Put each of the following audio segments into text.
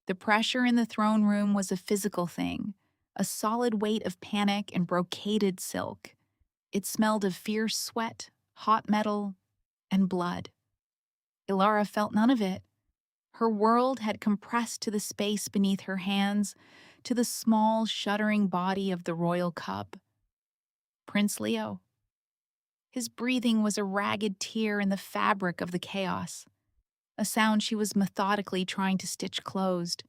The pressure in the throne room was a physical thing, a solid weight of panic and brocaded silk. It smelled of fierce sweat, hot metal, and blood. Ilara felt none of it. Her world had compressed to the space beneath her hands, to the small, shuddering body of the royal cub. Prince Leo. His breathing was a ragged tear in the fabric of the chaos, a sound she was methodically trying to stitch closed.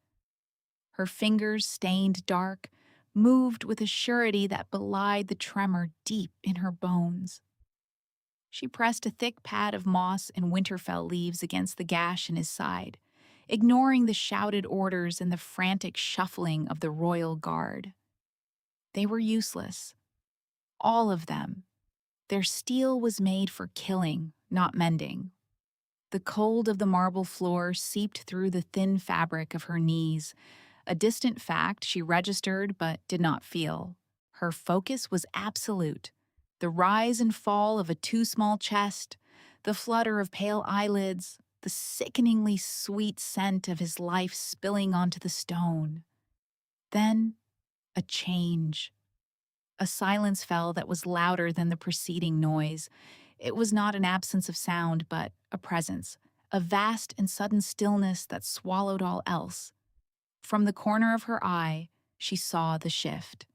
Her fingers, stained dark, moved with a surety that belied the tremor deep in her bones. She pressed a thick pad of moss and winterfell leaves against the gash in his side, ignoring the shouted orders and the frantic shuffling of the royal guard. They were useless. All of them. Their steel was made for killing, not mending. The cold of the marble floor seeped through the thin fabric of her knees, a distant fact she registered but did not feel. Her focus was absolute. The rise and fall of a too small chest, the flutter of pale eyelids, the sickeningly sweet scent of his life spilling onto the stone. Then, a change. A silence fell that was louder than the preceding noise. It was not an absence of sound, but a presence, a vast and sudden stillness that swallowed all else. From the corner of her eye, she saw the shift.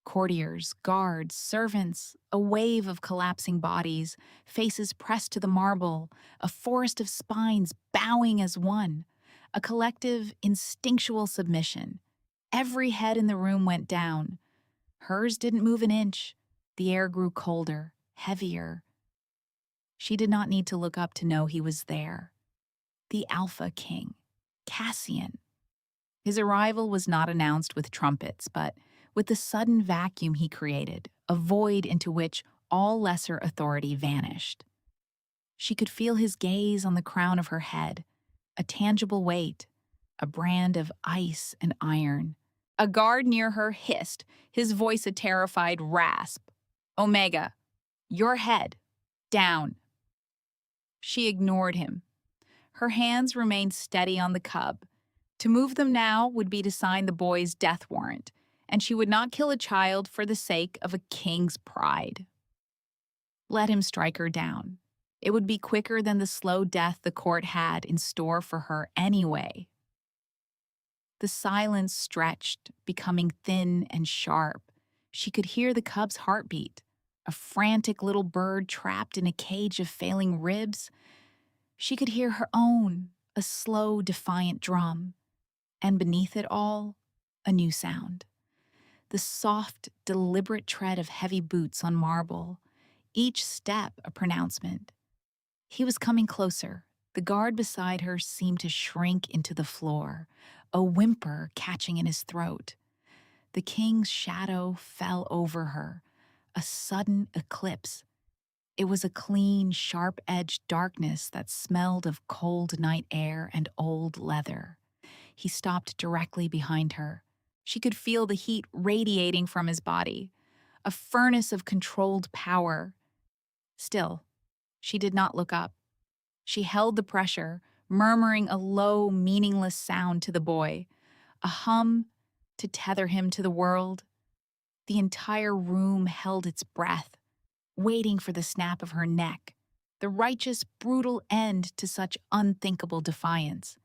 Courtiers, guards, servants, a wave of collapsing bodies, faces pressed to the marble, a forest of spines bowing as one, a collective, instinctual submission. Every head in the room went down. Hers didn't move an inch. The air grew colder, heavier. She did not need to look up to know he was there. The Alpha King, Cassian. His arrival was not announced with trumpets, but with the sudden vacuum he created, a void into which all lesser authority vanished. She could feel his gaze on the crown of her head, a tangible weight, a brand of ice and iron. A guard near her hissed, his voice a terrified rasp. "Omega, your head. Down." She ignored him. Her hands remained steady on the cub. To move them now would be to sign the boy's death warrant, and she would not kill a child for the sake of a king's pride. Let him strike her down. It would be quicker than the slow death the court had in store for her anyway. The silence stretched, becoming thin and sharp. She could hear the cub's heartbeat, a frantic little bird trapped in a cage of failing ribs. She could hear her own, a slow, defiant drum. And beneath it all, a new sound. The soft, deliberate tread of heavy boots on marble, each step a pronouncement. He was coming closer. The guard beside her seemed to shrink into the floor, a whimper catching in his throat. The king's shadow fell over her, a sudden eclipse. It was a clean, sharp-edged darkness that smelled of cold night air and old leather. He stopped directly behind her. She could feel the heat radiating from his body, a furnace of controlled power. Still, she did not look up. She held the pressure, murmuring a low, meaningless sound to the boy, a hum to tether him to the world. The entire room held its breath, waiting for the snap of her neck, the righteous, brutal end to such unthinkable defiance.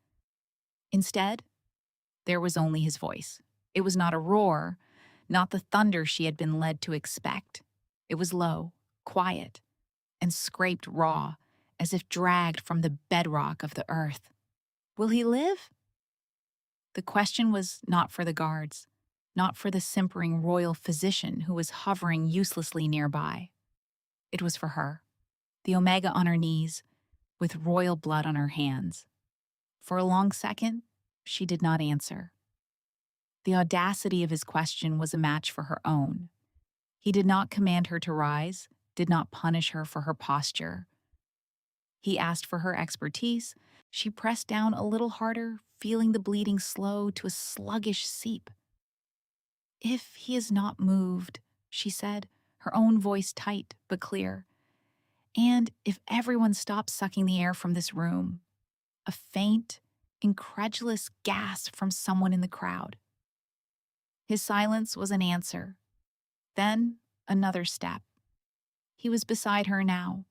Instead, there was only his voice. It was not a roar, not the thunder she had been led to expect. It was low, quiet, and scraped raw, as if dragged from the bedrock of the earth. Will he live? The question was not for the guards, not for the simpering royal physician who was hovering uselessly nearby. It was for her, the Omega on her knees, with royal blood on her hands. For a long second, she did not answer. The audacity of his question was a match for her own. He did not command her to rise, did not punish her for her posture. He asked for her expertise. She pressed down a little harder, feeling the bleeding slow to a sluggish seep. "If he is not moved," she said, her own voice tight but clear. "And if everyone stops sucking the air from this room." A faint, incredulous gasp from someone in the crowd. His silence was an answer. Then, another step. He was beside her now.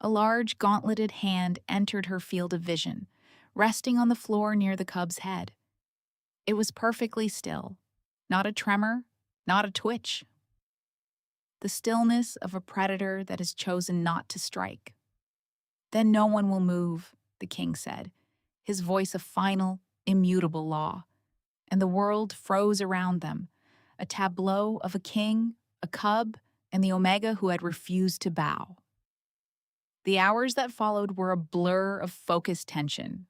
A large, gauntleted hand entered her field of vision, resting on the floor near the cub's head. It was perfectly still. Not a tremor, not a twitch. The stillness of a predator that has chosen not to strike. Then no one will move, the king said, his voice a final, immutable law. And the world froze around them, a tableau of a king, a cub, and the Omega who had refused to bow. The hours that followed were a blur of focused tension.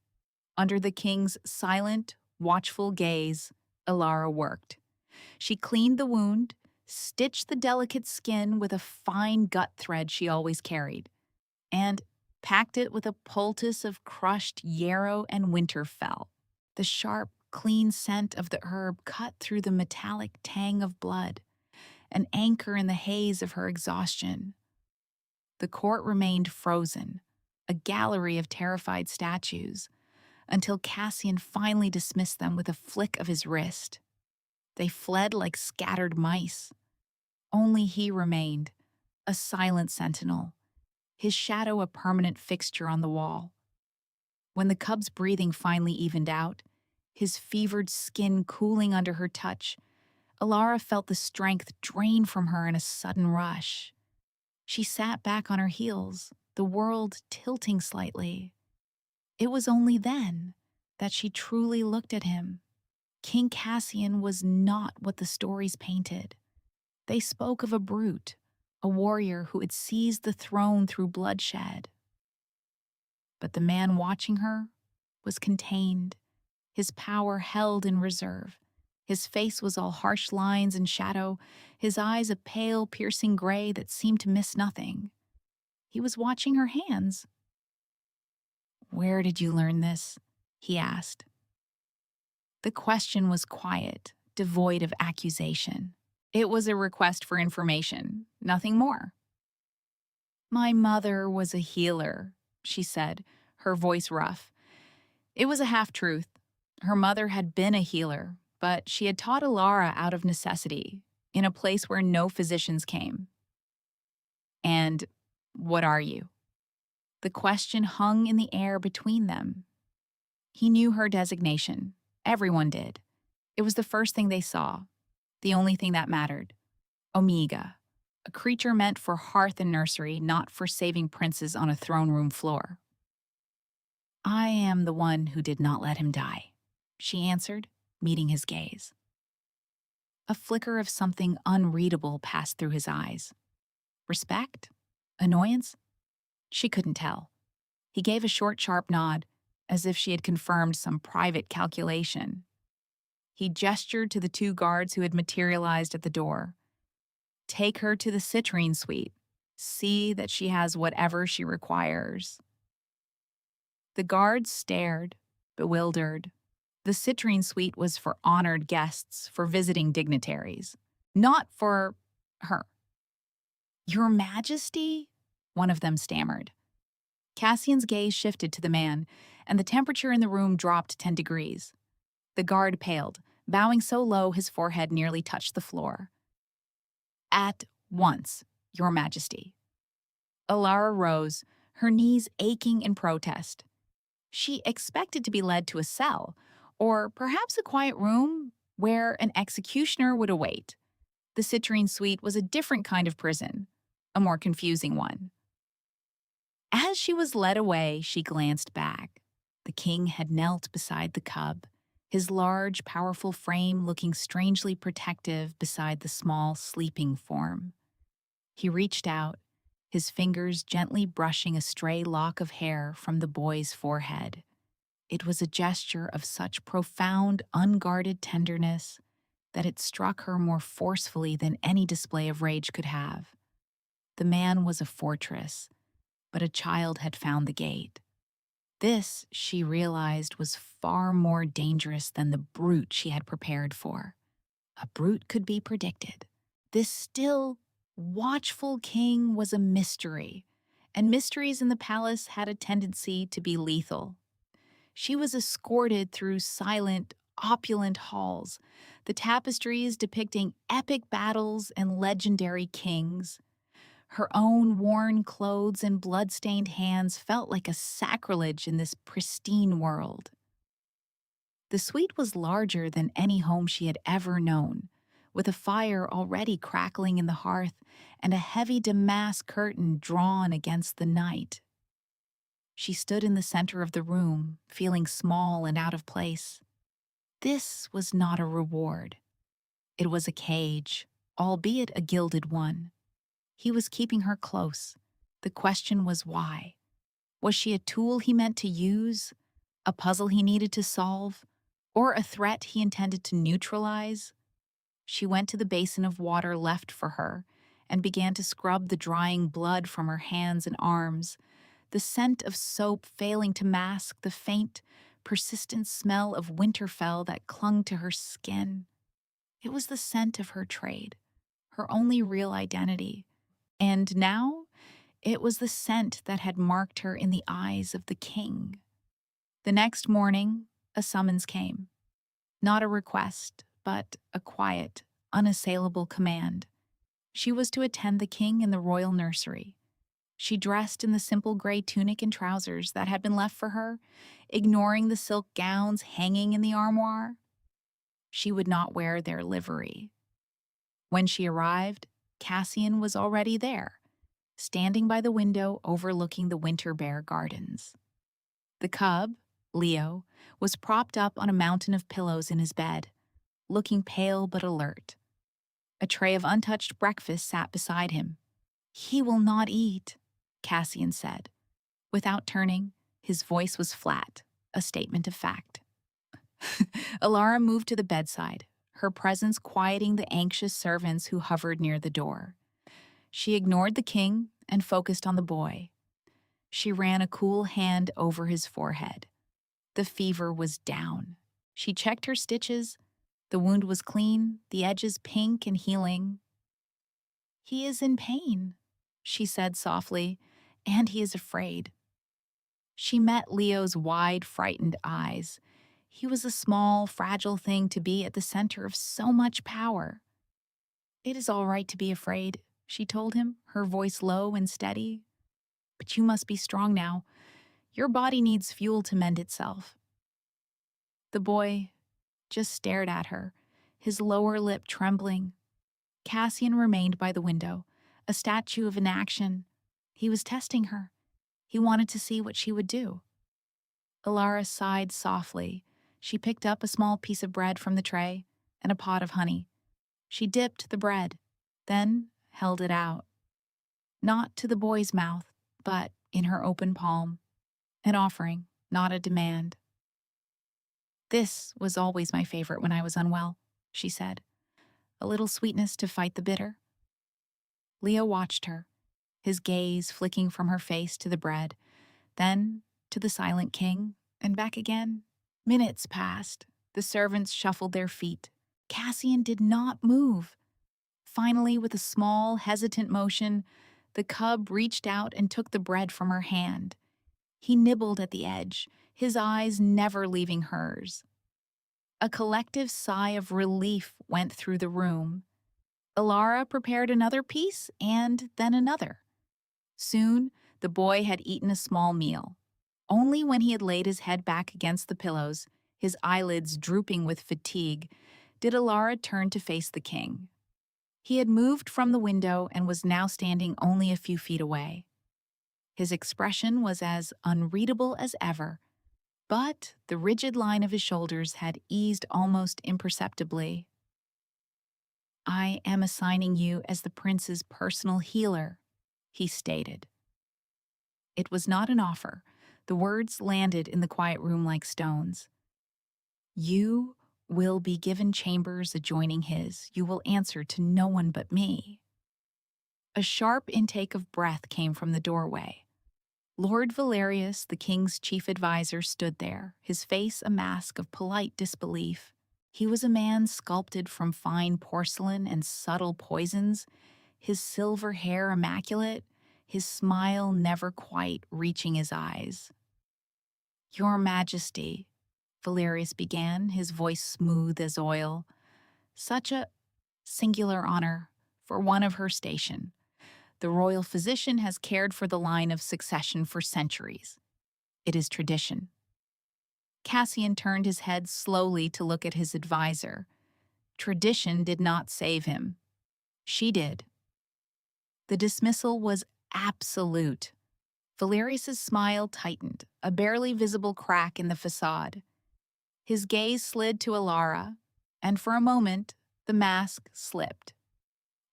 Under the king's silent, watchful gaze, Alara worked. She cleaned the wound, stitched the delicate skin with a fine gut thread she always carried, and packed it with a poultice of crushed yarrow and winterfell. The sharp, clean scent of the herb cut through the metallic tang of blood, an anchor in the haze of her exhaustion. The court remained frozen, a gallery of terrified statues, until Cassian finally dismissed them with a flick of his wrist. They fled like scattered mice. Only he remained, a silent sentinel, his shadow a permanent fixture on the wall. When the cub's breathing finally evened out, his fevered skin cooling under her touch, Alara felt the strength drain from her in a sudden rush. She sat back on her heels, the world tilting slightly. It was only then that she truly looked at him. King Cassian was not what the stories painted. They spoke of a brute, a warrior who had seized the throne through bloodshed. But the man watching her was contained, his power held in reserve. His face was all harsh lines and shadow, his eyes a pale, piercing gray that seemed to miss nothing. He was watching her hands. "Where did you learn this?" he asked. The question was quiet, devoid of accusation. It was a request for information, nothing more. "My mother was a healer," she said, her voice rough. It was a half-truth. Her mother had been a healer, but she had taught Alara out of necessity, in a place where no physicians came. "And what are you?" The question hung in the air between them. He knew her designation. Everyone did. It was the first thing they saw, the only thing that mattered. Omega, a creature meant for hearth and nursery, not for saving princes on a throne room floor. "I am the one who did not let him die," she answered, meeting his gaze. A flicker of something unreadable passed through his eyes. Respect? Annoyance? She couldn't tell. He gave a short, sharp nod, as if she had confirmed some private calculation. He gestured to the two guards who had materialized at the door. "Take her to the citrine suite. See that she has whatever she requires." The guards stared, bewildered. The citrine suite was for honored guests, for visiting dignitaries, not for her. "Your Majesty?" one of them stammered. Cassian's gaze shifted to the man, and the temperature in the room dropped 10 degrees. The guard paled, bowing so low his forehead nearly touched the floor. "At once, Your Majesty." Alara rose, her knees aching in protest. She expected to be led to a cell, or perhaps a quiet room where an executioner would await. The citrine suite was a different kind of prison, a more confusing one. As she was led away, she glanced back. The king had knelt beside the cub, his large, powerful frame looking strangely protective beside the small, sleeping form. He reached out, his fingers gently brushing a stray lock of hair from the boy's forehead. It was a gesture of such profound, unguarded tenderness that it struck her more forcefully than any display of rage could have. The man was a fortress, but a child had found the gate. This, she realized, was far more dangerous than the brute she had prepared for. A brute could be predicted. This still, watchful king was a mystery, and mysteries in the palace had a tendency to be lethal. She was escorted through silent, opulent halls, the tapestries depicting epic battles and legendary kings. Her own worn clothes and blood-stained hands felt like a sacrilege in this pristine world. The suite was larger than any home she had ever known, with a fire already crackling in the hearth and a heavy damask curtain drawn against the night. She stood in the center of the room, feeling small and out of place. This was not a reward. It was a cage, albeit a gilded one. He was keeping her close. The question was why? Was she a tool he meant to use? A puzzle he needed to solve? Or a threat he intended to neutralize? She went to the basin of water left for her and began to scrub the drying blood from her hands and arms, the scent of soap failing to mask the faint, persistent smell of Winterfell that clung to her skin. It was the scent of her trade, her only real identity. And now, it was the scent that had marked her in the eyes of the king. The next morning, a summons came. Not a request, but a quiet, unassailable command. She was to attend the king in the royal nursery. She dressed in the simple gray tunic and trousers that had been left for her, ignoring the silk gowns hanging in the armoire. She would not wear their livery. When she arrived, Cassian was already there, standing by the window overlooking the winter bear gardens. The cub, Leo, was propped up on a mountain of pillows in his bed, looking pale but alert. A tray of untouched breakfast sat beside him. "He will not eat," Cassian said. Without turning, his voice was flat, a statement of fact. Alara moved to the bedside, her presence quieting the anxious servants who hovered near the door. She ignored the king and focused on the boy. She ran a cool hand over his forehead. The fever was down. She checked her stitches. The wound was clean, the edges pink and healing. "He is in pain," she said softly, "and he is afraid." She met Leo's wide, frightened eyes. He was a small, fragile thing to be at the center of so much power. "It is all right to be afraid," she told him, her voice low and steady. "But you must be strong now. Your body needs fuel to mend itself." The boy just stared at her, his lower lip trembling. Cassian remained by the window, a statue of inaction. He was testing her. He wanted to see what she would do. Alara sighed softly. She picked up a small piece of bread from the tray and a pot of honey. She dipped the bread, then held it out. Not to the boy's mouth, but in her open palm. An offering, not a demand. "This was always my favorite when I was unwell," she said. "A little sweetness to fight the bitter." Leo watched her, his gaze flicking from her face to the bread, then to the silent king, and back again. Minutes passed. The servants shuffled their feet. Cassian did not move. Finally, with a small, hesitant motion, the cub reached out and took the bread from her hand. He nibbled at the edge, his eyes never leaving hers. A collective sigh of relief went through the room. Alara prepared another piece and then another. Soon, the boy had eaten a small meal. Only when he had laid his head back against the pillows, his eyelids drooping with fatigue, did Alara turn to face the king. He had moved from the window and was now standing only a few feet away. His expression was as unreadable as ever, but the rigid line of his shoulders had eased almost imperceptibly. "I am assigning you as the prince's personal healer," he stated. It was not an offer. The words landed in the quiet room like stones. "You will be given chambers adjoining his. You will answer to no one but me." A sharp intake of breath came from the doorway. Lord Valerius, the king's chief advisor, stood there, his face a mask of polite disbelief. He was a man sculpted from fine porcelain and subtle poisons, his silver hair immaculate, his smile never quite reaching his eyes. Your Majesty, Valerius began, his voice smooth as oil. Such a singular honor for one of her station. The royal physician has cared for the line of succession for centuries. It is tradition. Cassian turned his head slowly to look at his advisor. Tradition did not save him. She did. The dismissal was absolute. Valerius's smile tightened, a barely visible crack in the facade. His gaze slid to Alara, and for a moment, the mask slipped.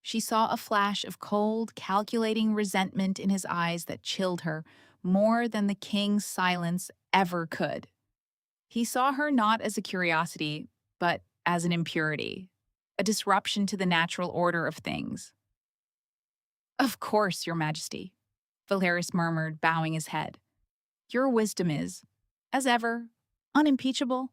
She saw a flash of cold, calculating resentment in his eyes that chilled her more than the king's silence ever could. He saw her not as a curiosity, but as an impurity, a disruption to the natural order of things. Of course, Your Majesty, Valerius murmured, bowing his head. Your wisdom is, as ever, unimpeachable.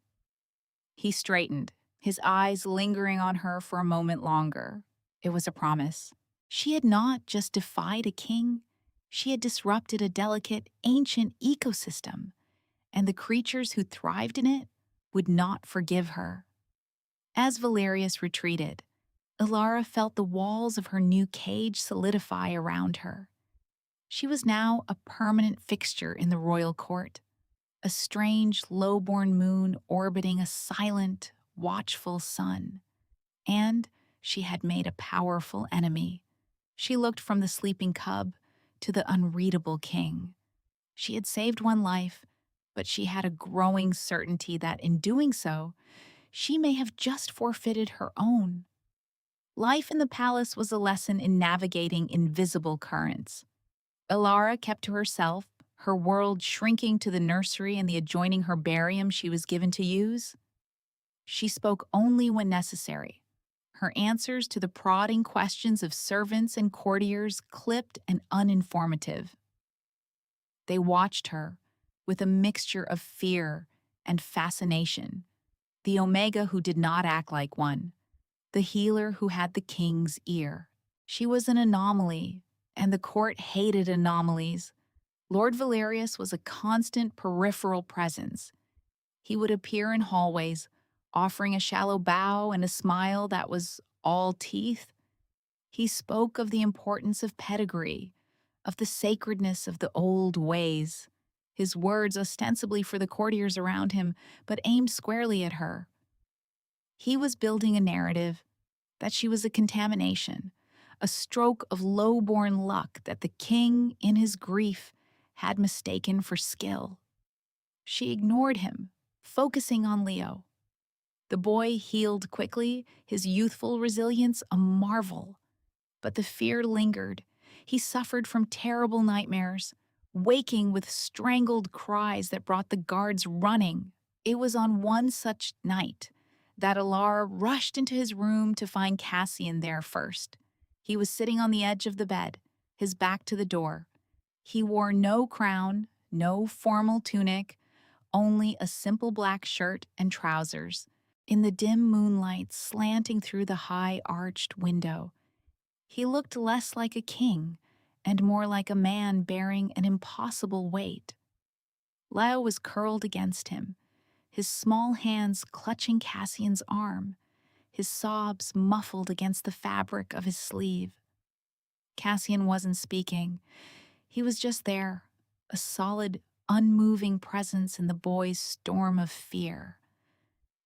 He straightened, his eyes lingering on her for a moment longer. It was a promise. She had not just defied a king, she had disrupted a delicate, ancient ecosystem, and the creatures who thrived in it would not forgive her. As Valerius retreated, Ilara felt the walls of her new cage solidify around her. She was now a permanent fixture in the royal court, a strange, low-born moon orbiting a silent, watchful sun. And she had made a powerful enemy. She looked from the sleeping cub to the unreadable king. She had saved one life, but she had a growing certainty that in doing so, she may have just forfeited her own. Life in the palace was a lesson in navigating invisible currents. Ilara kept to herself, her world shrinking to the nursery and the adjoining herbarium she was given to use. She spoke only when necessary, her answers to the prodding questions of servants and courtiers clipped and uninformative. They watched her with a mixture of fear and fascination, the Omega who did not act like one, the healer who had the king's ear. She was an anomaly, and the court hated anomalies. Lord Valerius was a constant peripheral presence. He would appear in hallways, offering a shallow bow and a smile that was all teeth. He spoke of the importance of pedigree, of the sacredness of the old ways, his words ostensibly for the courtiers around him, but aimed squarely at her. He was building a narrative that she was a contamination, a stroke of low-born luck that the king, in his grief, had mistaken for skill. She ignored him, focusing on Leo. The boy healed quickly, his youthful resilience a marvel. But the fear lingered. He suffered from terrible nightmares, waking with strangled cries that brought the guards running. It was on one such night that Alar rushed into his room to find Cassian there first. He was sitting on the edge of the bed, his back to the door. He wore no crown, no formal tunic, only a simple black shirt and trousers. In the dim moonlight slanting through the high arched window, he looked less like a king and more like a man bearing an impossible weight. Leo was curled against him, his small hands clutching Cassian's arm, his sobs muffled against the fabric of his sleeve. Cassian wasn't speaking. He was just there, a solid, unmoving presence in the boy's storm of fear.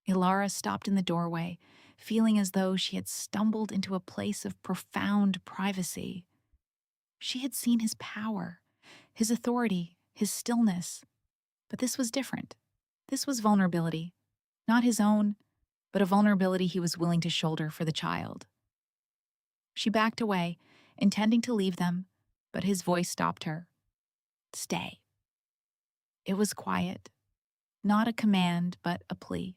Ilara stopped in the doorway, feeling as though she had stumbled into a place of profound privacy. She had seen his power, his authority, his stillness. But this was different. This was vulnerability. Not his own, but a vulnerability he was willing to shoulder for the child. She backed away, intending to leave them, but his voice stopped her. Stay. It was quiet, not a command, but a plea.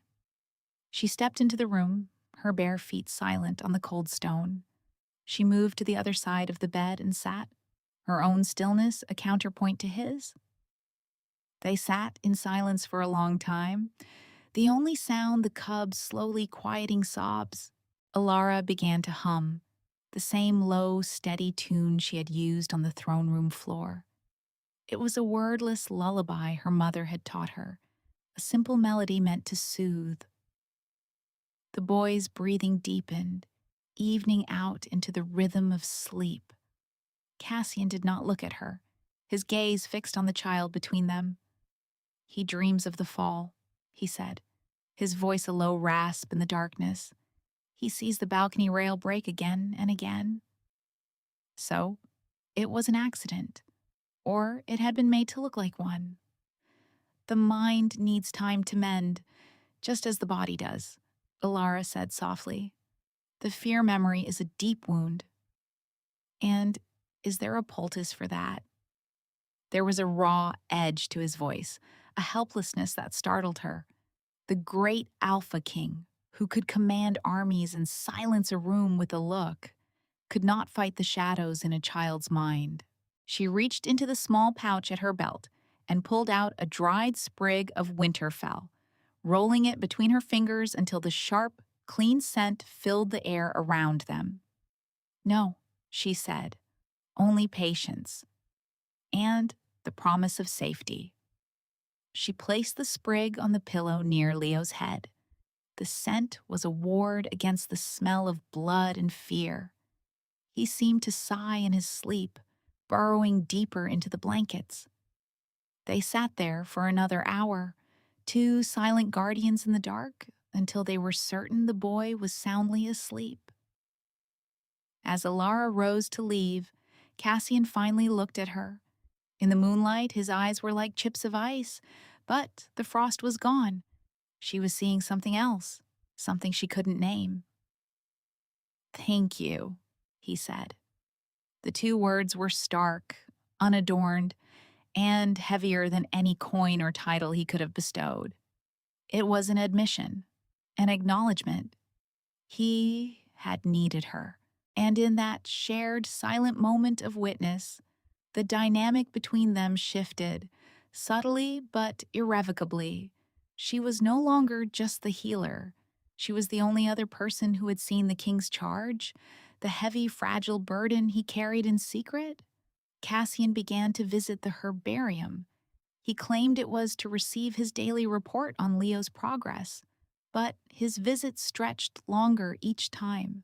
She stepped into the room, her bare feet silent on the cold stone. She moved to the other side of the bed and sat, her own stillness a counterpoint to his. They sat in silence for a long time, the only sound the cub's slowly quieting sobs. Alara began to hum, the same low, steady tune she had used on the throne room floor. It was a wordless lullaby her mother had taught her, a simple melody meant to soothe. The boy's breathing deepened, evening out into the rhythm of sleep. Cassian did not look at her, his gaze fixed on the child between them. "He dreams of the fall," he said, his voice a low rasp in the darkness. "He sees the balcony rail break again and again." So, it was an accident, or it had been made to look like one. "The mind needs time to mend, just as the body does," Ilara said softly. "The fear memory is a deep wound. And is there a poultice for that?" There was a raw edge to his voice, a helplessness that startled her. The great Alpha King, who could command armies and silence a room with a look, could not fight the shadows in a child's mind. She reached into the small pouch at her belt and pulled out a dried sprig of winterfell, rolling it between her fingers until the sharp, clean scent filled the air around them. "No," she said, "only patience. And the promise of safety." She placed the sprig on the pillow near Leo's head. The scent was a ward against the smell of blood and fear. He seemed to sigh in his sleep, burrowing deeper into the blankets. They sat there for another hour, two silent guardians in the dark, until they were certain the boy was soundly asleep. As Ilara rose to leave, Cassian finally looked at her. In the moonlight, his eyes were like chips of ice, but the frost was gone. She was seeing something else, something she couldn't name. "Thank you," he said. The two words were stark, unadorned, and heavier than any coin or title he could have bestowed. It was an admission, an acknowledgement. He had needed her, and in that shared silent moment of witness, the dynamic between them shifted, subtly but irrevocably. She was no longer just the healer. She was the only other person who had seen the king's charge, the heavy, fragile burden he carried in secret. Cassian began to visit the herbarium. He claimed it was to receive his daily report on Leo's progress, but his visits stretched longer each time.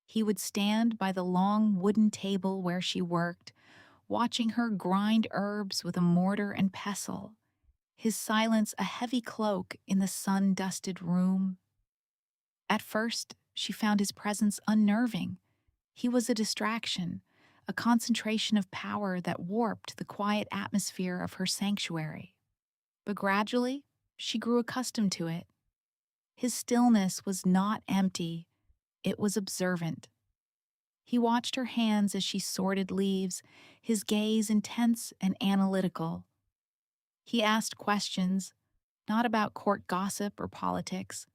He would stand by the long wooden table where she worked, watching her grind herbs with a mortar and pestle, his silence a heavy cloak in the sun-dusted room. At first, she found his presence unnerving. He was a distraction, a concentration of power that warped the quiet atmosphere of her sanctuary. But gradually, she grew accustomed to it. His stillness was not empty, it was observant. He watched her hands as she sorted leaves, his gaze intense and analytical. He asked questions, not about court gossip or politics,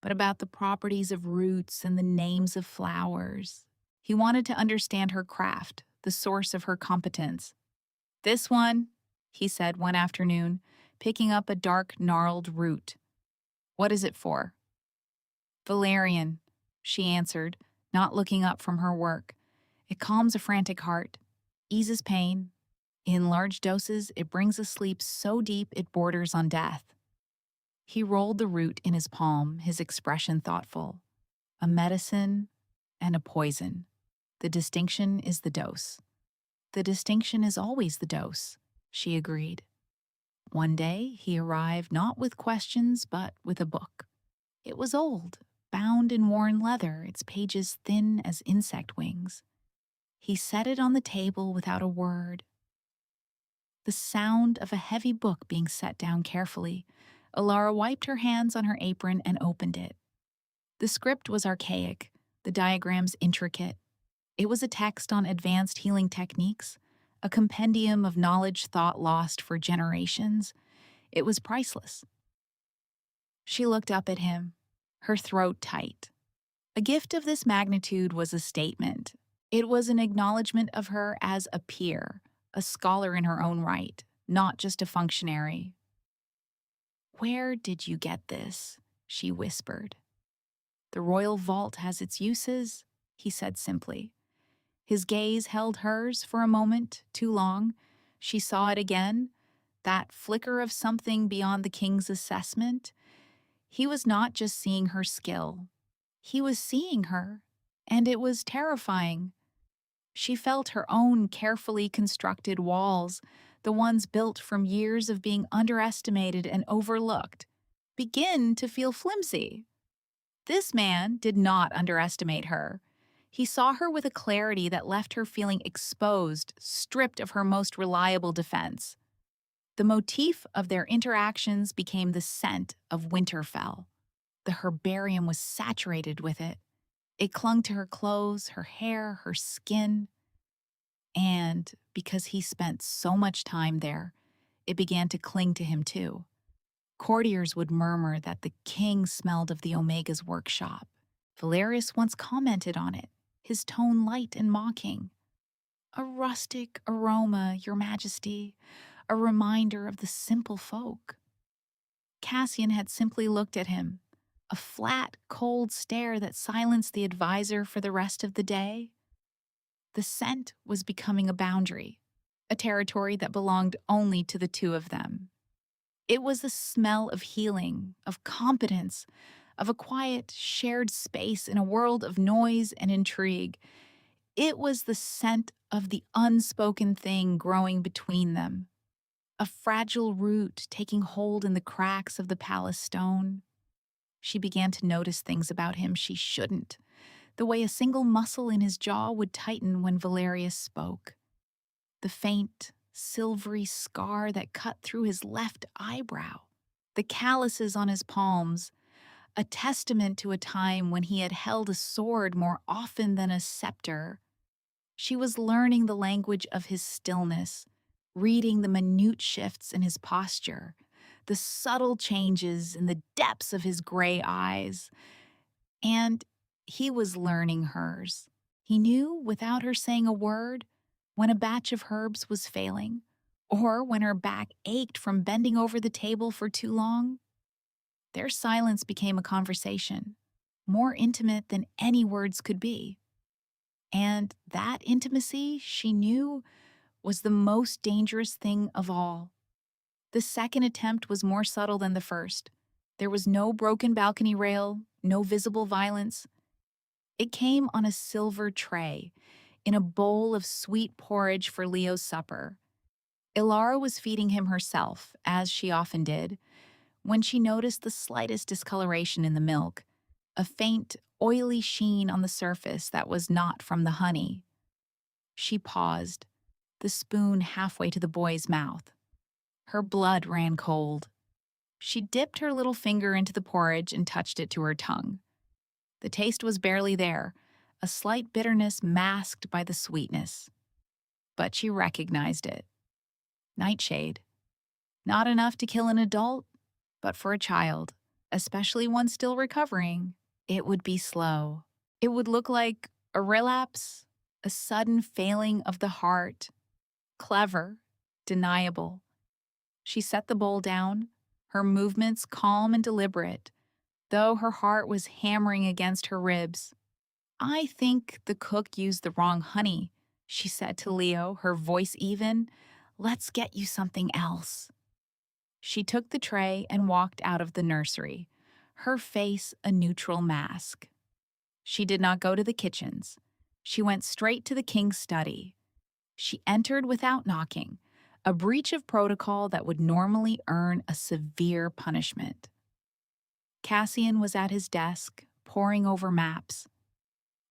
but about the properties of roots and the names of flowers. He wanted to understand her craft, the source of her competence. "This one," he said one afternoon, picking up a dark, gnarled root. "What is it for?" "Valerian," she answered, not looking up from her work. "It calms a frantic heart, eases pain. In large doses, it brings a sleep so deep it borders on death." He rolled the root in his palm, his expression thoughtful. "A medicine and a poison. The distinction is the dose." "The distinction is always the dose," she agreed. One day, he arrived not with questions, but with a book. It was old, bound in worn leather, its pages thin as insect wings. He set it on the table without a word. The sound of a heavy book being set down carefully, Ilara wiped her hands on her apron and opened it. The script was archaic, the diagrams intricate. It was a text on advanced healing techniques, a compendium of knowledge thought lost for generations. It was priceless. She looked up at him, her throat tight. A gift of this magnitude was a statement. It was an acknowledgement of her as a peer, a scholar in her own right, not just a functionary. "Where did you get this?" she whispered. "The royal vault has its uses," he said simply. His gaze held hers for a moment, too long. She saw it again, that flicker of something beyond the king's assessment. He was not just seeing her skill, he was seeing her, and it was terrifying. She felt her own carefully constructed walls, the ones built from years of being underestimated and overlooked, begin to feel flimsy. This man did not underestimate her. He saw her with a clarity that left her feeling exposed, stripped of her most reliable defense. The motif of their interactions became the scent of Winterfell. The herbarium was saturated with it. It clung to her clothes, her hair, her skin. And because he spent so much time there, it began to cling to him too. Courtiers would murmur that the king smelled of the Omega's workshop. Valerius once commented on it, his tone light and mocking. A rustic aroma, your majesty, a reminder of the simple folk. Cassian had simply looked at him, a flat, cold stare that silenced the advisor for the rest of the day. The scent was becoming a boundary, a territory that belonged only to the two of them. It was the smell of healing, of competence, of a quiet, shared space in a world of noise and intrigue. It was the scent of the unspoken thing growing between them, a fragile root taking hold in the cracks of the palace stone. She began to notice things about him she shouldn't, the way a single muscle in his jaw would tighten when Valerius spoke, the faint, silvery scar that cut through his left eyebrow, the calluses on his palms, a testament to a time when he had held a sword more often than a scepter. She was learning the language of his stillness, reading the minute shifts in his posture, the subtle changes in the depths of his gray eyes. And he was learning hers. He knew, without her saying a word, when a batch of herbs was failing, or when her back ached from bending over the table for too long. Their silence became a conversation, more intimate than any words could be. And that intimacy, she knew, was the most dangerous thing of all. The second attempt was more subtle than the first. There was no broken balcony rail, no visible violence. It came on a silver tray, in a bowl of sweet porridge for Leo's supper. Ilara was feeding him herself, as she often did, when she noticed the slightest discoloration in the milk, a faint, oily sheen on the surface that was not from the honey. She paused, the spoon halfway to the boy's mouth. Her blood ran cold. She dipped her little finger into the porridge and touched it to her tongue. The taste was barely there, a slight bitterness masked by the sweetness. But she recognized it. Nightshade. Not enough to kill an adult, but for a child, especially one still recovering, it would be slow. It would look like a relapse, a sudden failing of the heart. Clever, deniable. She set the bowl down, her movements calm and deliberate, though her heart was hammering against her ribs. I think the cook used the wrong honey, she said to Leo, her voice even. Let's get you something else. She took the tray and walked out of the nursery, her face a neutral mask. She did not go to the kitchens. She went straight to the king's study. She entered without knocking, a breach of protocol that would normally earn a severe punishment. Cassian was at his desk, poring over maps.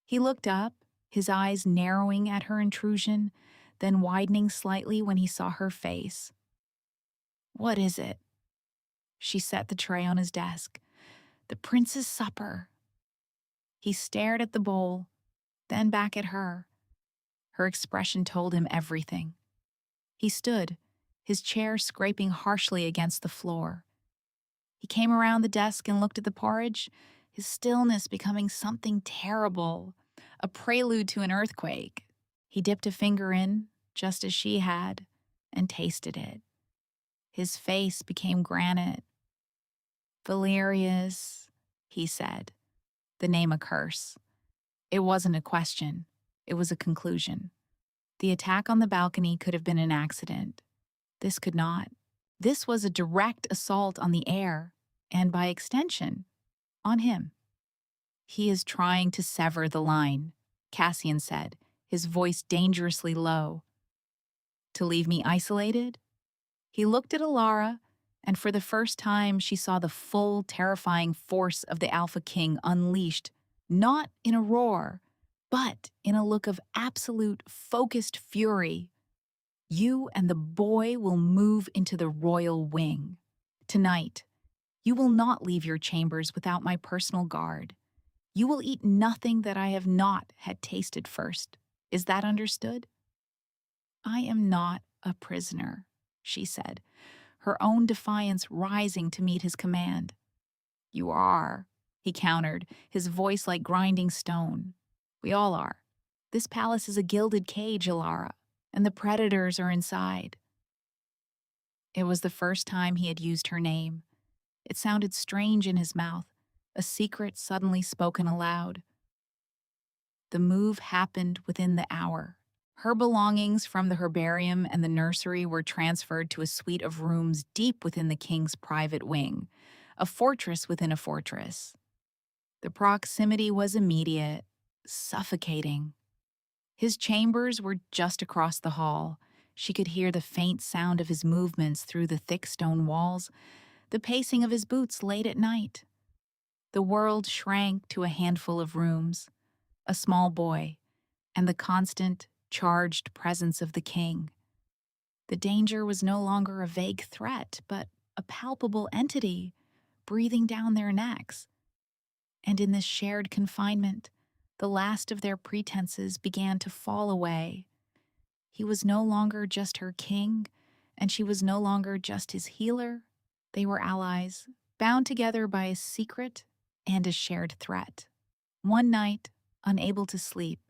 He looked up, his eyes narrowing at her intrusion, then widening slightly when he saw her face. What is it? She set the tray on his desk. The prince's supper. He stared at the bowl, then back at her. Her expression told him everything. He stood, his chair scraping harshly against the floor. He came around the desk and looked at the porridge, his stillness becoming something terrible, a prelude to an earthquake. He dipped a finger in, just as she had, and tasted it. His face became granite. Valerius, he said, the name a curse. It wasn't a question. It was a conclusion. The attack on the balcony could have been an accident. This could not. This was a direct assault on the air, and by extension, on him. He is trying to sever the line, Cassian said, his voice dangerously low. To leave me isolated? He looked at Alara, and for the first time she saw the full, terrifying force of the Alpha King unleashed, not in a roar, but in a look of absolute, focused fury. You and the boy will move into the royal wing. Tonight, you will not leave your chambers without my personal guard. You will eat nothing that I have not had tasted first. Is that understood? I am not a prisoner, she said, her own defiance rising to meet his command. You are, he countered, his voice like grinding stone. We all are. This palace is a gilded cage, Ilara, and the predators are inside. It was the first time he had used her name. It sounded strange in his mouth, a secret suddenly spoken aloud. The move happened within the hour. Her belongings from the herbarium and the nursery were transferred to a suite of rooms deep within the king's private wing, a fortress within a fortress. The proximity was immediate, suffocating. His chambers were just across the hall. She could hear the faint sound of his movements through the thick stone walls, the pacing of his boots late at night. The world shrank to a handful of rooms, a small boy, and the constant, charged presence of the king. The danger was no longer a vague threat, but a palpable entity breathing down their necks. And in this shared confinement, the last of their pretenses began to fall away. He was no longer just her king, and she was no longer just his healer. They were allies, bound together by a secret and a shared threat. One night, unable to sleep,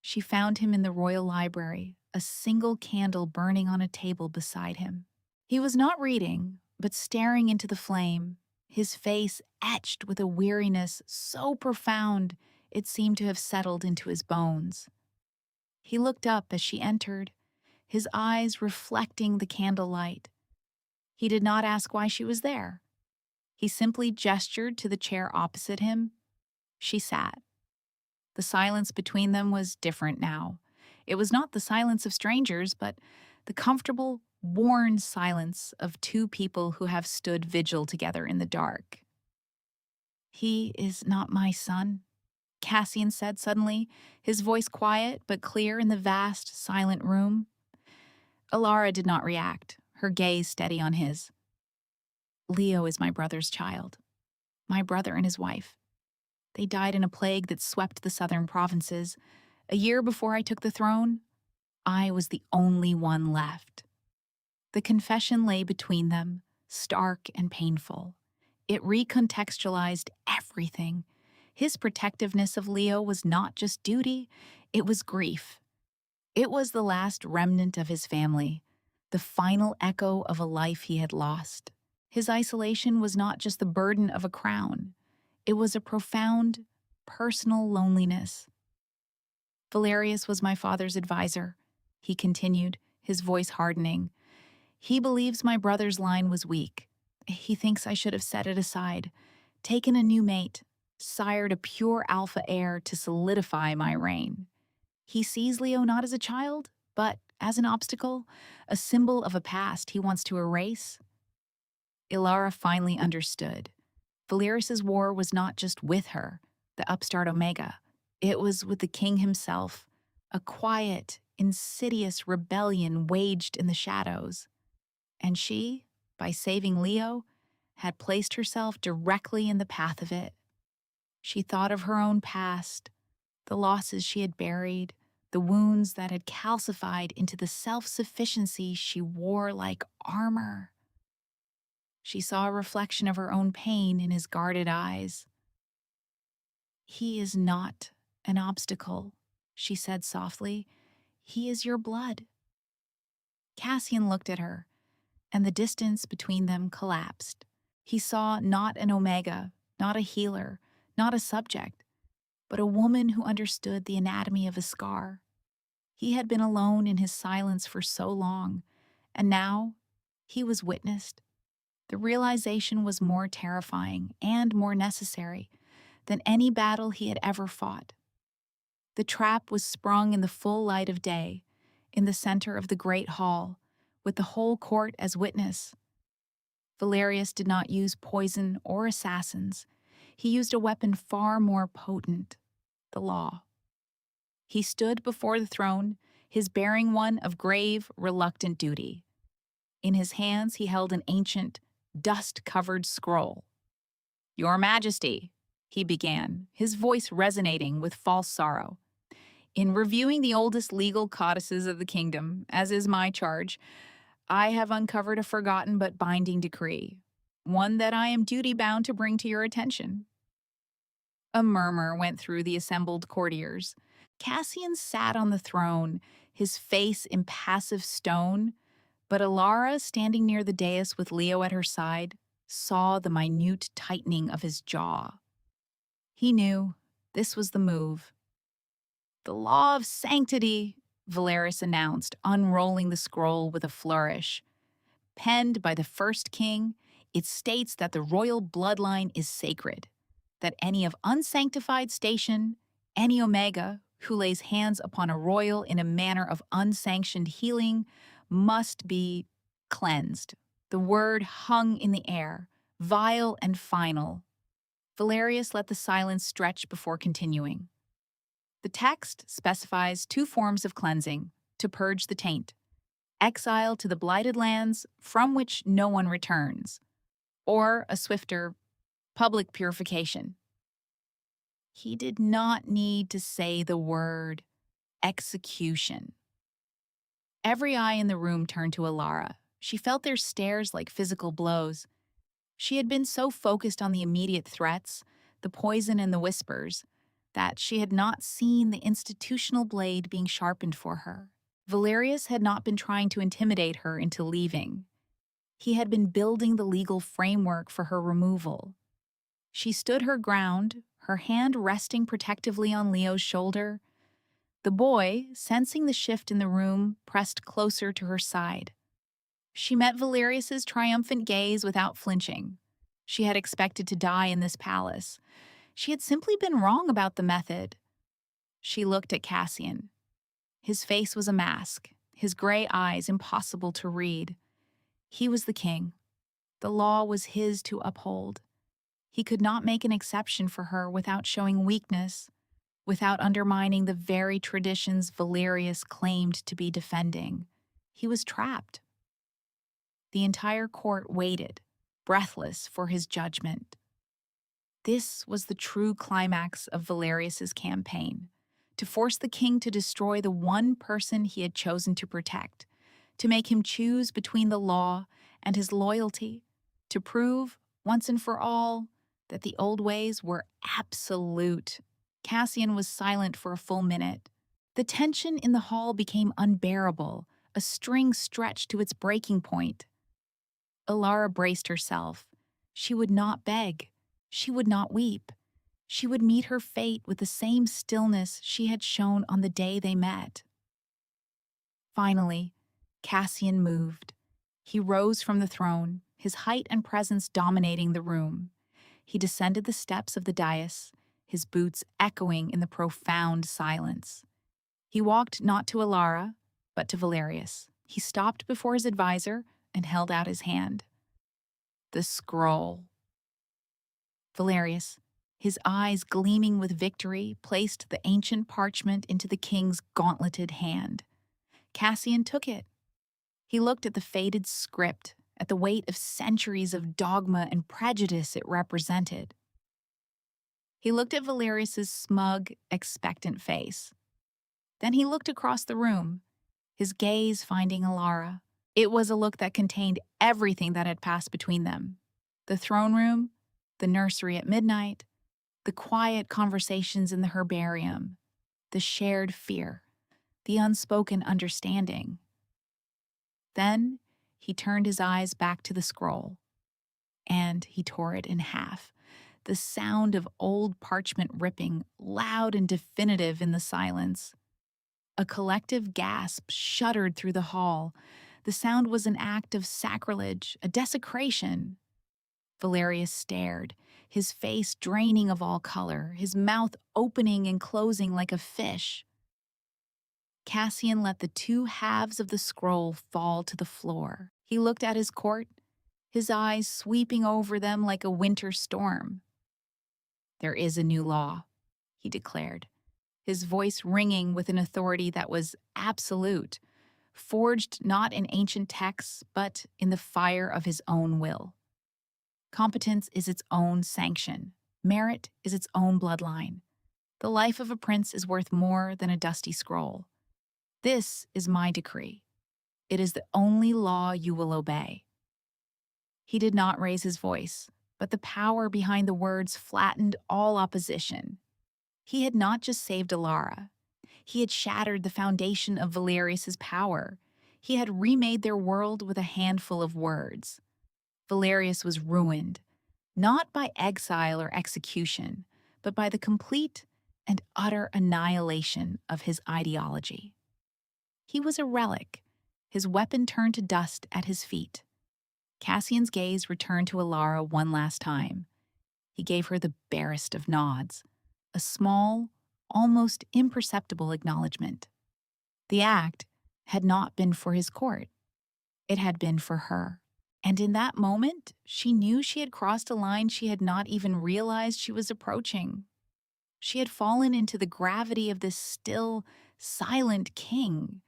she found him in the royal library, a single candle burning on a table beside him. He was not reading, but staring into the flame, his face etched with a weariness so profound it seemed to have settled into his bones. He looked up as she entered, his eyes reflecting the candlelight. He did not ask why she was there. He simply gestured to the chair opposite him. She sat. The silence between them was different now. It was not the silence of strangers, but the comfortable, worn silence of two people who have stood vigil together in the dark. He is not my son, Cassian said suddenly, his voice quiet but clear in the vast, silent room. Alara did not react, her gaze steady on his. Leo is my brother's child. My brother and his wife. They died in a plague that swept the southern provinces. A year before I took the throne, I was the only one left. The confession lay between them, stark and painful. It recontextualized everything. His protectiveness of Leo was not just duty, it was grief. It was the last remnant of his family, the final echo of a life he had lost. His isolation was not just the burden of a crown. It was a profound, personal loneliness. Valerius was my father's advisor, he continued, his voice hardening. He believes my brother's line was weak. He thinks I should have set it aside, taken a new mate, sired a pure alpha heir to solidify my reign. He sees Leo not as a child, but as an obstacle, a symbol of a past he wants to erase. Ilara finally understood. Valerius's war was not just with her, the upstart Omega. It was with the king himself, a quiet, insidious rebellion waged in the shadows. And she, by saving Leo, had placed herself directly in the path of it. She thought of her own past, the losses she had buried, the wounds that had calcified into the self-sufficiency she wore like armor. She saw a reflection of her own pain in his guarded eyes. He is not an obstacle, she said softly. He is your blood. Cassian looked at her, and the distance between them collapsed. He saw not an Omega, not a healer, not a subject, but a woman who understood the anatomy of a scar. He had been alone in his silence for so long, and now he was witnessed. The realization was more terrifying and more necessary than any battle he had ever fought. The trap was sprung in the full light of day, in the center of the great hall, with the whole court as witness. Valerius did not use poison or assassins. He used a weapon far more potent, the law. He stood before the throne, his bearing one of grave, reluctant duty. In his hands he held an ancient, dust-covered scroll. "Your Majesty," he began, his voice resonating with false sorrow. "In reviewing the oldest legal codices of the kingdom, as is my charge, I have uncovered a forgotten but binding decree, one that I am duty-bound to bring to your attention." A murmur went through the assembled courtiers. Cassian sat on the throne, his face impassive stone, but Alara, standing near the dais with Leo at her side, saw the minute tightening of his jaw. He knew this was the move. "The law of sanctity," Valerius announced, unrolling the scroll with a flourish. "Penned by the first king, it states that the royal bloodline is sacred, that any of unsanctified station, any Omega, who lays hands upon a royal in a manner of unsanctioned healing, must be cleansed." The word hung in the air, vile and final. Valerius let the silence stretch before continuing. "The text specifies two forms of cleansing to purge the taint: exile to the blighted lands from which no one returns, or a swifter, public purification." He did not need to say the word execution. Every eye in the room turned to Alara. She felt their stares like physical blows. She had been so focused on the immediate threats, the poison and the whispers, that she had not seen the institutional blade being sharpened for her. Valerius had not been trying to intimidate her into leaving. He had been building the legal framework for her removal. She stood her ground, her hand resting protectively on Leo's shoulder. The boy, sensing the shift in the room, pressed closer to her side. She met Valerius's triumphant gaze without flinching. She had expected to die in this palace. She had simply been wrong about the method. She looked at Cassian. His face was a mask, his gray eyes impossible to read. He was the king. The law was his to uphold. He could not make an exception for her without showing weakness, without undermining the very traditions Valerius claimed to be defending. He was trapped. The entire court waited, breathless, for his judgment. This was the true climax of Valerius's campaign: to force the king to destroy the one person he had chosen to protect, to make him choose between the law and his loyalty, to prove, once and for all, that the old ways were absolute. Cassian was silent for a full minute. The tension in the hall became unbearable, a string stretched to its breaking point. Alara braced herself. She would not beg. She would not weep. She would meet her fate with the same stillness she had shown on the day they met. Finally, Cassian moved. He rose from the throne, his height and presence dominating the room. He descended the steps of the dais, his boots echoing in the profound silence. He walked not to Alara, but to Valerius. He stopped before his advisor and held out his hand. The scroll. Valerius, his eyes gleaming with victory, placed the ancient parchment into the king's gauntleted hand. Cassian took it. He looked at the faded script, at the weight of centuries of dogma and prejudice it represented. He looked at Valerius's smug, expectant face. Then he looked across the room, his gaze finding Alara. It was a look that contained everything that had passed between them: the throne room, the nursery at midnight, the quiet conversations in the herbarium, the shared fear, the unspoken understanding. Then he turned his eyes back to the scroll, and he tore it in half, the sound of old parchment ripping, loud and definitive in the silence. A collective gasp shuddered through the hall. The sound was an act of sacrilege, a desecration. Valerius stared, his face draining of all color, his mouth opening and closing like a fish. Cassian let the two halves of the scroll fall to the floor. He looked at his court, his eyes sweeping over them like a winter storm. "There is a new law," he declared, his voice ringing with an authority that was absolute, forged not in ancient texts, but in the fire of his own will. Competence is its own sanction. Merit is its own bloodline. The life of a prince is worth more than a dusty scroll. This is my decree. It is the only law you will obey. He did not raise his voice, but the power behind the words flattened all opposition. He had not just saved Alara. He had shattered the foundation of Valerius's power. He had remade their world with a handful of words. Valerius was ruined, not by exile or execution, but by the complete and utter annihilation of his ideology. He was a relic, his weapon turned to dust at his feet. Cassian's gaze returned to Alara one last time. He gave her the barest of nods, a small, almost imperceptible acknowledgement. The act had not been for his court. It had been for her. And in that moment, she knew she had crossed a line she had not even realized she was approaching. She had fallen into the gravity of this still, silent king.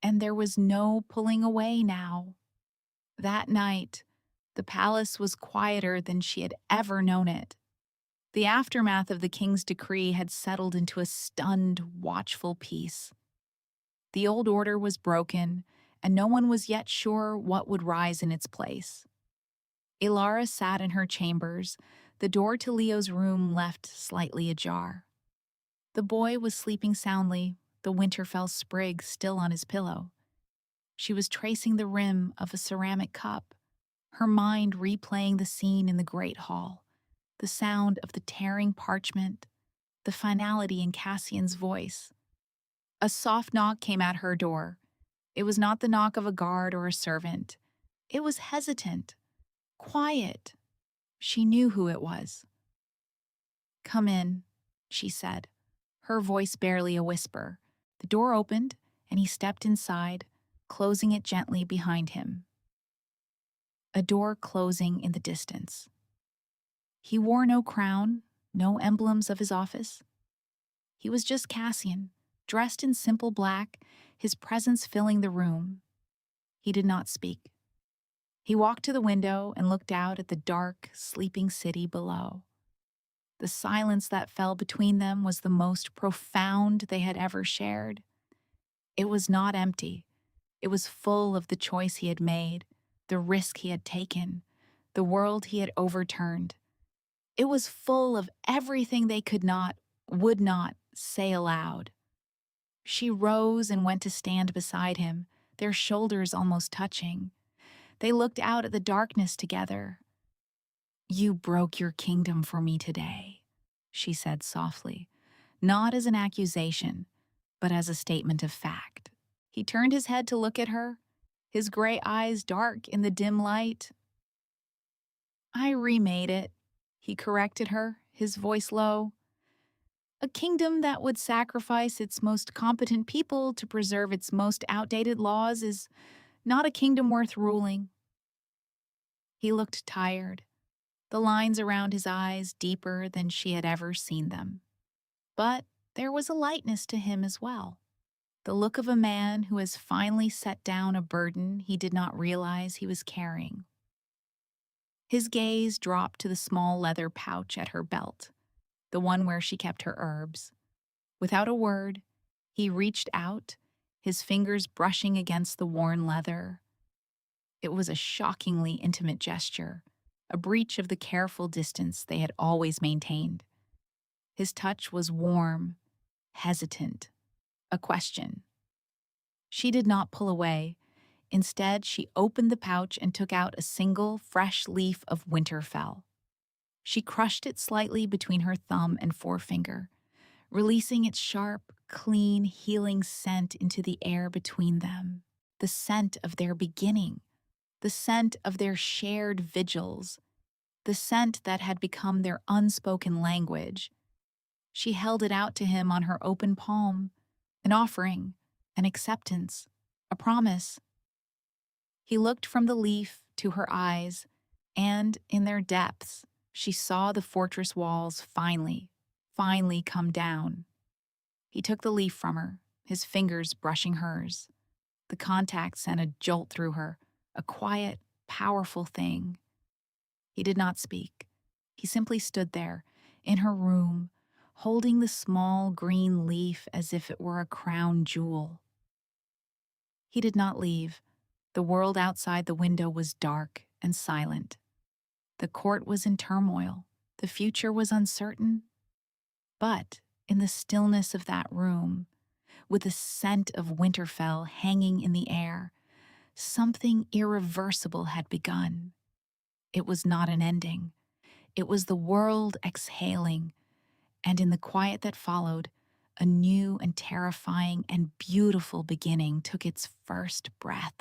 And there was no pulling away now. That night, the palace was quieter than she had ever known it. The aftermath of the king's decree had settled into a stunned, watchful peace. The old order was broken, and no one was yet sure what would rise in its place. Ilara sat in her chambers, the door to Leo's room left slightly ajar. The boy was sleeping soundly, the Winterfell sprig still on his pillow. She was tracing the rim of a ceramic cup, her mind replaying the scene in the great hall, the sound of the tearing parchment, the finality in Cassian's voice. A soft knock came at her door. It was not the knock of a guard or a servant. It was hesitant, quiet. She knew who it was. "Come in," she said, her voice barely a whisper. The door opened, and he stepped inside, closing it gently behind him. A door closing in the distance. He wore no crown, no emblems of his office. He was just Cassian, dressed in simple black, his presence filling the room. He did not speak. He walked to the window and looked out at the dark, sleeping city below. The silence that fell between them was the most profound they had ever shared. It was not empty. It was full of the choice he had made, the risk he had taken, the world he had overturned. It was full of everything they could not, would not, say aloud. She rose and went to stand beside him, their shoulders almost touching. They looked out at the darkness together. "You broke your kingdom for me today," she said softly, not as an accusation, but as a statement of fact. He turned his head to look at her, his gray eyes dark in the dim light. "I remade it," he corrected her, his voice low. "A kingdom that would sacrifice its most competent people to preserve its most outdated laws is not a kingdom worth ruling." He looked tired, the lines around his eyes deeper than she had ever seen them. But there was a lightness to him as well, the look of a man who has finally set down a burden he did not realize he was carrying. His gaze dropped to the small leather pouch at her belt, the one where she kept her herbs. Without a word, he reached out, his fingers brushing against the worn leather. It was a shockingly intimate gesture, a breach of the careful distance they had always maintained. His touch was warm, hesitant, a question. She did not pull away. Instead, she opened the pouch and took out a single, fresh leaf of Winterfell. She crushed it slightly between her thumb and forefinger, releasing its sharp, clean, healing scent into the air between them, the scent of their beginning, the scent of their shared vigils, the scent that had become their unspoken language. She held it out to him on her open palm, an offering, an acceptance, a promise. He looked from the leaf to her eyes, and in their depths, she saw the fortress walls finally come down. He took the leaf from her, his fingers brushing hers. The contact sent a jolt through her, a quiet, powerful thing. He did not speak. He simply stood there, in her room, holding the small green leaf as if it were a crown jewel. He did not leave. The world outside the window was dark and silent. The court was in turmoil. The future was uncertain. But in the stillness of that room, with the scent of Winterfell hanging in the air, something irreversible had begun. It was not an ending. It was the world exhaling, and in the quiet that followed, a new and terrifying and beautiful beginning took its first breath.